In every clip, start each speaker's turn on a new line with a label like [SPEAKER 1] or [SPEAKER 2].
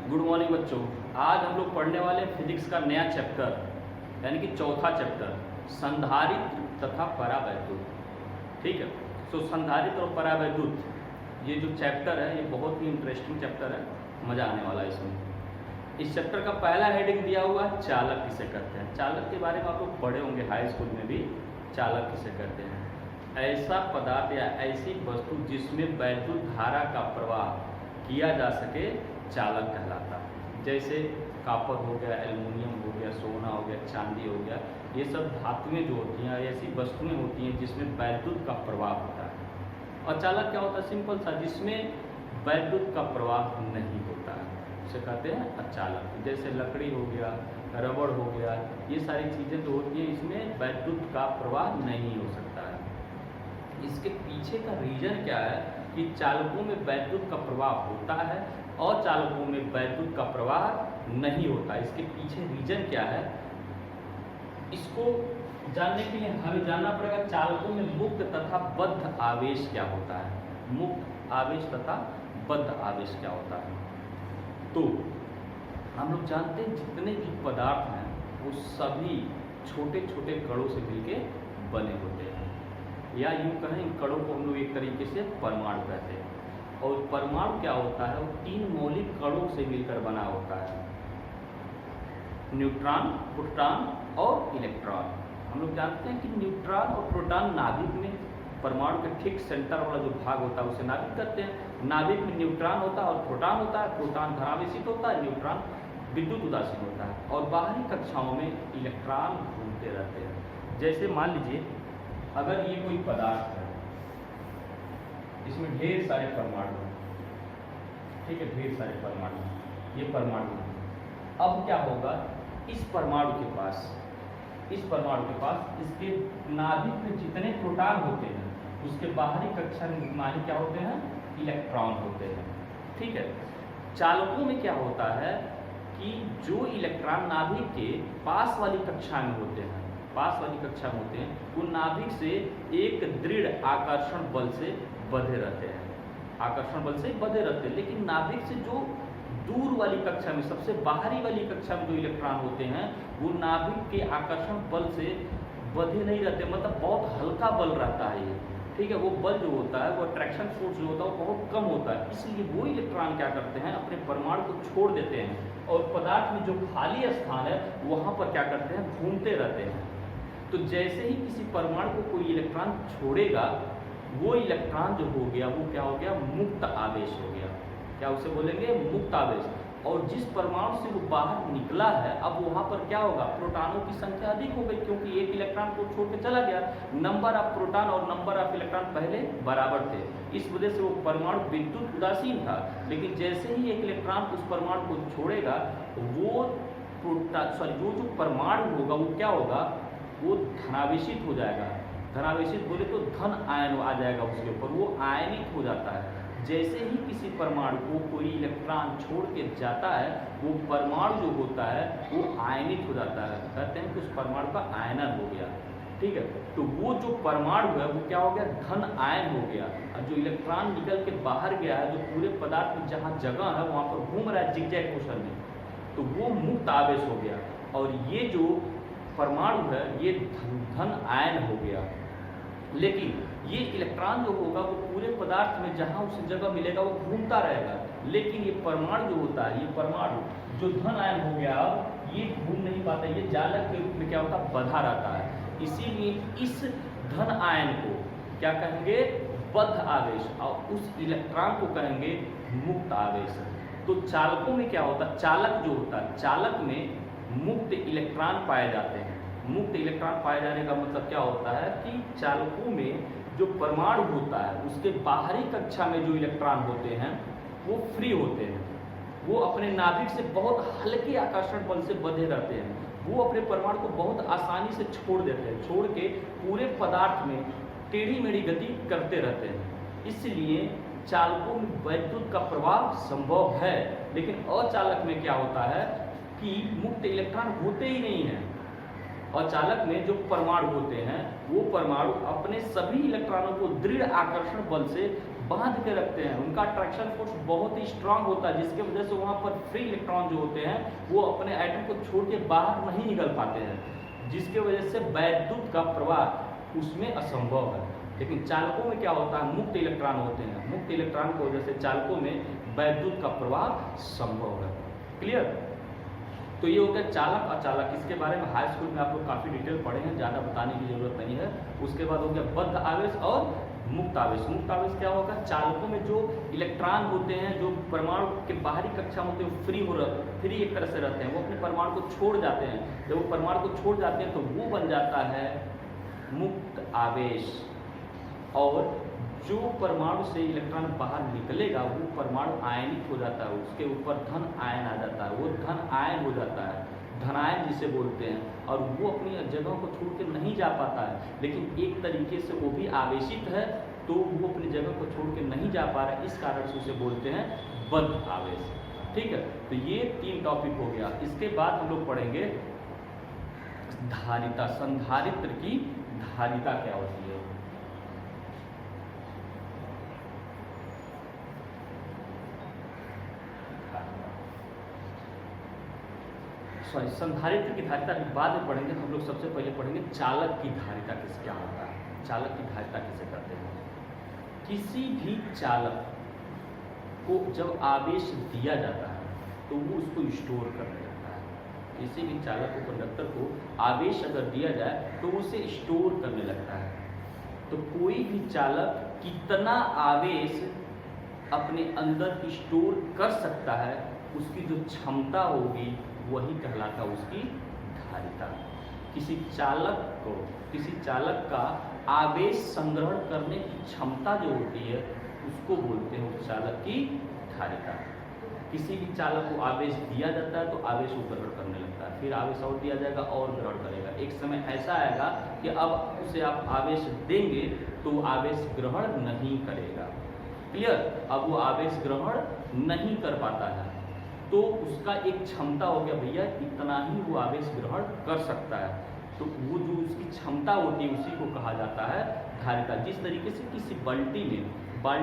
[SPEAKER 1] Good morning बच्चों। आज हम लोग पढ़ने वाले हैं फिजिक्स का नया चैप्टर, यानी कि चौथा चैप्टर, संधारित्र तथा परावैद्युत। ठीक है, सो संधारित्र और परावैद्युत ये जो चैप्टर है ये बहुत ही इंटरेस्टिंग चैप्टर है, मज़ा आने वाला है इसमें। इस चैप्टर का पहला हेडिंग दिया हुआ है चालक किसे कहते हैं। चालक के बारे में आप लोग पढ़े होंगे हाई स्कूल में भी, चालक किसे कहते हैं। ऐसा पदार्थ या ऐसी वस्तु जिसमें वैद्युत धारा का प्रवाह किया जा सके चालक कहलाता है। जैसे कॉपर हो गया, एल्युमिनियम हो गया, सोना हो गया, चांदी हो गया, ये सब धातुएं जो होती हैं ऐसी वस्तुएं होती हैं जिसमें वैद्युत का प्रवाह होता है। और चालक क्या होता है? सिंपल सा, जिसमें वैद्युत का प्रवाह नहीं होता है उसे कहते हैं अचालक। जैसे लकड़ी हो गया, रबड़ हो गया, ये सारी चीज़ें जो होती हैं इसमें वैद्युत का प्रवाह नहीं हो सकता है। इसके पीछे का रीजन क्या है कि चालकों में वैद्युत का प्रवाह होता है और चालकों में वैद्युत का प्रवाह नहीं होता। इसके पीछे रीजन क्या है, इसको जानने के लिए हमें जानना पड़ेगा चालकों में मुक्त तथा बद्ध आवेश क्या होता है। मुक्त आवेश तथा बद्ध आवेश क्या होता है? तो हम लोग जानते हैं जितने भी पदार्थ हैं वो सभी छोटे छोटे कणों से मिलकर बने होते हैं, या यूँ कहें इन कणों को हम लोग एक तरीके से परमाणु कहते हैं। और परमाणु क्या होता है? वो तीन मौलिक कणों से मिलकर बना होता है, न्यूट्रॉन, प्रोटॉन और इलेक्ट्रॉन। हम लोग जानते हैं कि न्यूट्रॉन और प्रोटॉन नाभिक में, परमाणु के ठीक सेंटर वाला जो भाग होता है उसे नाभिक कहते हैं। नाभिक में न्यूट्रॉन होता है और प्रोटॉन होता है। प्रोटॉन धनावेशित होता है, न्यूट्रॉन विद्युत उदासीन होता है। और बाहरी कक्षाओं में इलेक्ट्रॉन घूमते रहते हैं। जैसे मान लीजिए अगर ये कोई पदार्थ है, इसमें ढेर सारे परमाणु हैं, ठीक है, ढेर सारे परमाणु, ये परमाणु है। अब क्या होगा, इस परमाणु के पास इसके नाभिक में जितने प्रोटॉन होते हैं उसके बाहरी कक्षा में माने क्या होते हैं? इलेक्ट्रॉन होते हैं। ठीक है, चालकों में क्या होता है कि जो इलेक्ट्रॉन नाभिक के पास वाली कक्षा में होते हैं, वो नाभिक से एक दृढ़ आकर्षण बल से बंधे रहते हैं। लेकिन नाभिक से जो दूर वाली कक्षा में, सबसे बाहरी वाली कक्षा में जो इलेक्ट्रॉन होते हैं वो नाभिक के आकर्षण बल से बंधे नहीं रहते, मतलब बहुत हल्का बल रहता है ये। ठीक है, वो बल जो होता है, वो अट्रैक्शन फोर्स जो होता है वो बहुत कम होता है। इसलिए वो इलेक्ट्रॉन क्या करते हैं, अपने परमाणु को छोड़ देते हैं और पदार्थ में जो खाली स्थान है वहाँ पर क्या करते हैं, घूमते रहते हैं। तो जैसे ही किसी परमाणु को कोई इलेक्ट्रॉन छोड़ेगा, वो इलेक्ट्रॉन जो हो गया वो क्या हो गया, मुक्त आवेश हो गया। क्या उसे बोलेंगे? मुक्त आवेश। और जिस परमाणु से वो बाहर निकला है, अब वहाँ पर क्या होगा, प्रोटॉनों की संख्या अधिक हो गई, क्योंकि एक इलेक्ट्रॉन को छोड़ के चला गया। नंबर ऑफ प्रोटॉन और नंबर ऑफ इलेक्ट्रॉन पहले बराबर थे, इस वजह से वो परमाणु विद्युत उदासीन था। लेकिन जैसे ही एक इलेक्ट्रॉन उस परमाणु को छोड़ेगा, वो जो परमाणु होगा वो क्या होगा, वो धनावेशित हो जाएगा। धनावेशित बोले तो धन आयन आ जाएगा उसके ऊपर, वो आयनित हो जाता है। जैसे ही किसी परमाणु को कोई इलेक्ट्रॉन छोड़ के जाता है, वो परमाणु जो होता है वो आयनित हो जाता है। कहते हैं कि उस परमाणु का आयनन हो गया। ठीक है, तो वो जो परमाणु है वो क्या हो गया, धन आयन हो गया। और जो इलेक्ट्रॉन निकल के बाहर गया है, जो पूरे पदार्थ में जहाँ जगह है वहाँ पर घूम रहा है जिगजैग मोशन में, तो वो मुक्त आवेश हो गया। और ये जो परमाणु है ये धन आयन हो गया। लेकिन ये इलेक्ट्रॉन जो होगा वो पूरे पदार्थ में जहाँ उसे जगह मिलेगा वो घूमता रहेगा। लेकिन ये परमाणु जो होता है, ये परमाणु जो धन आयन हो गया, ये घूम नहीं पाता, ये जालक के रूप में क्या होता है, बंधा रहता है। इसीलिए इस धन आयन को क्या कहेंगे, बद्ध आवेश, और उस इलेक्ट्रॉन को कहेंगे मुक्त आवेश। तो चालकों में क्या होता है, चालक जो होता है, चालक में मुक्त इलेक्ट्रॉन पाए जाते हैं। मुक्त इलेक्ट्रॉन पाए जाने का मतलब क्या होता है कि चालकों में जो परमाणु होता है उसके बाहरी कक्षा में जो इलेक्ट्रॉन होते हैं वो फ्री होते हैं। वो अपने नाभिक से बहुत हल्के आकर्षण बल से बंधे रहते हैं। वो अपने परमाणु को बहुत आसानी से छोड़ देते हैं, छोड़ के पूरे पदार्थ में टेढ़ी मेढ़ी गति करते रहते हैं। इसलिए चालकों में वैद्युत का प्रवाह संभव है। लेकिन अचालक में क्या होता है कि मुक्त इलेक्ट्रॉन होते ही नहीं हैं। और चालक में जो परमाणु होते हैं वो परमाणु अपने सभी इलेक्ट्रॉनों को दृढ़ आकर्षण बल से बांध के रखते हैं, उनका अट्रैक्शन फोर्स बहुत ही स्ट्रांग होता है, जिसके वजह से वहाँ पर फ्री इलेक्ट्रॉन जो होते हैं वो अपने एटम को छोड़ के बाहर नहीं निकल पाते हैं, जिसके वजह से वैद्युत का प्रवाह उसमें असंभव है। लेकिन चालकों में क्या होता है, मुक्त इलेक्ट्रॉन होते हैं, मुक्त इलेक्ट्रॉन की वजह से चालकों में वैद्युत का प्रवाह संभव है। क्लियर? तो ये हो गया चालक अचालक, इसके बारे में हाई स्कूल में आप लोग काफ़ी डिटेल पढ़े हैं, ज़्यादा बताने की जरूरत नहीं है। उसके बाद हो गया बद्ध आवेश और मुक्त आवेश। मुक्त आवेश क्या होगा, चालकों में जो इलेक्ट्रॉन होते हैं, जो परमाणु के बाहरी कक्षा में होते हैं, फ्री एक तरह से रहते हैं, वो अपने परमाणु को छोड़ जाते हैं। जब वो परमाणु को छोड़ जाते हैं तो वो बन जाता है मुक्त आवेश। और जो परमाणु से इलेक्ट्रॉन बाहर निकलेगा वो परमाणु आयनित हो जाता है, उसके ऊपर धन आयन आ जाता है, वो धन आयन हो जाता है, धनायन जिसे बोलते हैं, और वो अपनी जगह को छोड़ के नहीं जा पाता है। लेकिन एक तरीके से वो भी आवेशित है, तो वो अपनी जगह को छोड़ के नहीं जा पा रहा है, इस कारण से उसे बोलते हैं बद्ध आवेश। ठीक है, तो ये 3 टॉपिक हो गया। इसके बाद हम लोग पढ़ेंगे धारिता। संधारित्र की धारिता क्या होती है। सॉरी, संधारित्र की धारिता भी बाद में पढ़ेंगे। हम लोग सबसे पहले पढ़ेंगे चालक की धारिता किस क्या होता है, चालक की धारिता किसे कहते हैं। किसी भी चालक को जब आवेश दिया जाता है तो वो उसको स्टोर करने लगता है। किसी भी चालक को, कंडक्टर को आवेश अगर दिया जाए तो उसे स्टोर करने लगता है। तो कोई भी चालक कितना आवेश अपने अंदर स्टोर कर सकता है, उसकी जो क्षमता होगी वही कहलाता उसकी धारिता। किसी चालक का आवेश संग्रहण करने की क्षमता जो होती है उसको बोलते हैं उस चालक की धारिता। किसी भी चालक को आवेश दिया जाता है तो आवेश वो ग्रहण करने लगता है, फिर आवेश और दिया जाएगा और ग्रहण करेगा। एक समय ऐसा आएगा कि अब उसे आप आवेश देंगे तो वो आवेश ग्रहण नहीं करेगा। क्लियर? अब वो आवेश ग्रहण नहीं कर पाता है, तो उसका एक क्षमता हो गया भैया इतना ही वो आवेश ग्रहण कर सकता है। तो वो जो उसकी क्षमता होती है उसी को कहा जाता है धारिता। जिस तरीके से किसी बाल्टी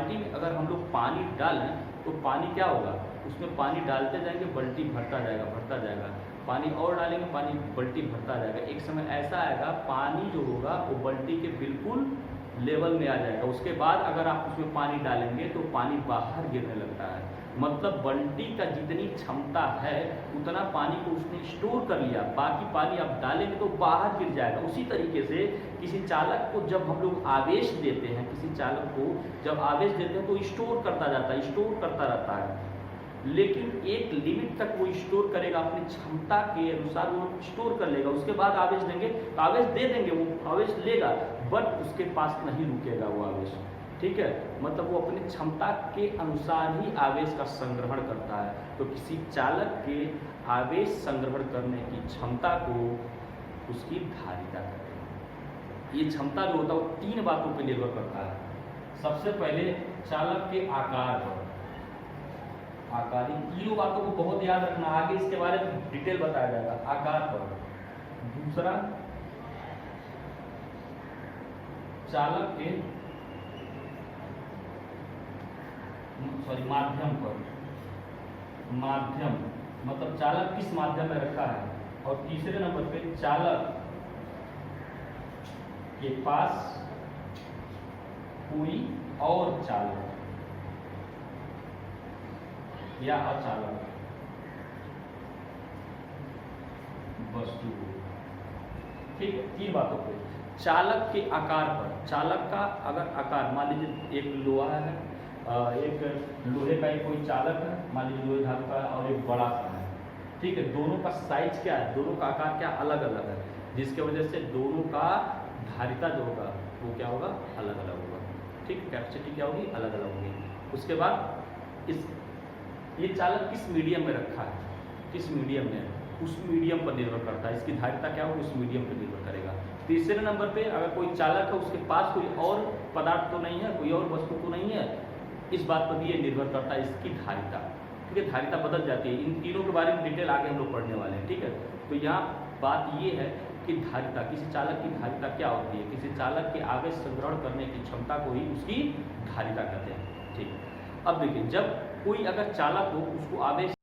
[SPEAKER 1] में अगर हम लोग पानी डालें तो पानी क्या होगा, उसमें पानी डालते जाएंगे, बाल्टी भरता जाएगा, पानी और डालेंगे, पानी बाल्टी भरता जाएगा। एक समय ऐसा आएगा पानी जो होगा वो बाल्टी के बिल्कुल लेवल में आ जाएगा। उसके बाद अगर आप उसमें पानी डालेंगे तो पानी बाहर गिरने लगता है। मतलब बाल्टी का जितनी क्षमता है उतना पानी को उसने स्टोर कर लिया, बाकी पानी आप डालेंगे तो बाहर गिर जाएगा। उसी तरीके से किसी चालक को जब हम लोग आवेश देते हैं, तो स्टोर करता रहता है, लेकिन एक लिमिट तक वो स्टोर करेगा, अपनी क्षमता के अनुसार वो स्टोर कर लेगा। उसके बाद आवेश देंगे तो आवेश दे देंगे, वो आवेश लेगा, बट उसके पास नहीं रुकेगा वो आवेश। ठीक है, मतलब वो अपनी क्षमता के अनुसार ही आवेश का संग्रहण करता है। तो किसी चालक के आवेश संग्रहण करने की क्षमता को उसकी धारिता कहते हैं। ये क्षमता जो होता है वो 3 बातों पर निर्भर करता है। सबसे पहले चालक के आकार पर, इन 3 बातों को बहुत याद रखना, आगे इसके बारे में डिटेल बताया जाएगा। आकार पर, दूसरा चालक के माध्यम मतलब चालक किस माध्यम में रखा है, और तीसरे नंबर पे चालक के पास कोई और चालक या अचालक वस्तु। ठीक है, 3 बातों पे। चालक के आकार पर, चालक का अगर आकार, मान लीजिए एक लोहा है, एक लोहे का एक कोई चालक है, मान लीजिए लोहे धातु का, और एक बड़ा सा है। ठीक है, दोनों का साइज क्या है, दोनों का आकार क्या अलग अलग है, जिसके वजह से दोनों का धारिता जो होगा वो क्या होगा, अलग अलग होगा। ठीक है, कैपेसिटी क्या होगी, अलग अलग होगी। उसके बाद ये चालक किस मीडियम में रखा है, किस मीडियम में, उस मीडियम पर निर्भर करता है। इसकी धारिता क्या होगी, उस मीडियम पर निर्भर करेगा। तीसरे नंबर पे अगर कोई चालक है उसके पास कोई और पदार्थ तो नहीं है, कोई और वस्तु तो नहीं है, इस बात पर भी ये निर्भर करता है इसकी धारिता। ठीक है, धारिता बदल जाती है। इन तीनों के बारे में डिटेल आगे हम लोग पढ़ने वाले हैं। ठीक है, तो यहाँ बात ये है कि धारिता, किसी चालक की धारिता क्या होती है, किसी चालक के आवेश संग्रहण करने की क्षमता को ही उसकी धारिता कहते हैं। ठीक, अब देखिए जब कोई अगर चालक हो उसको आवेश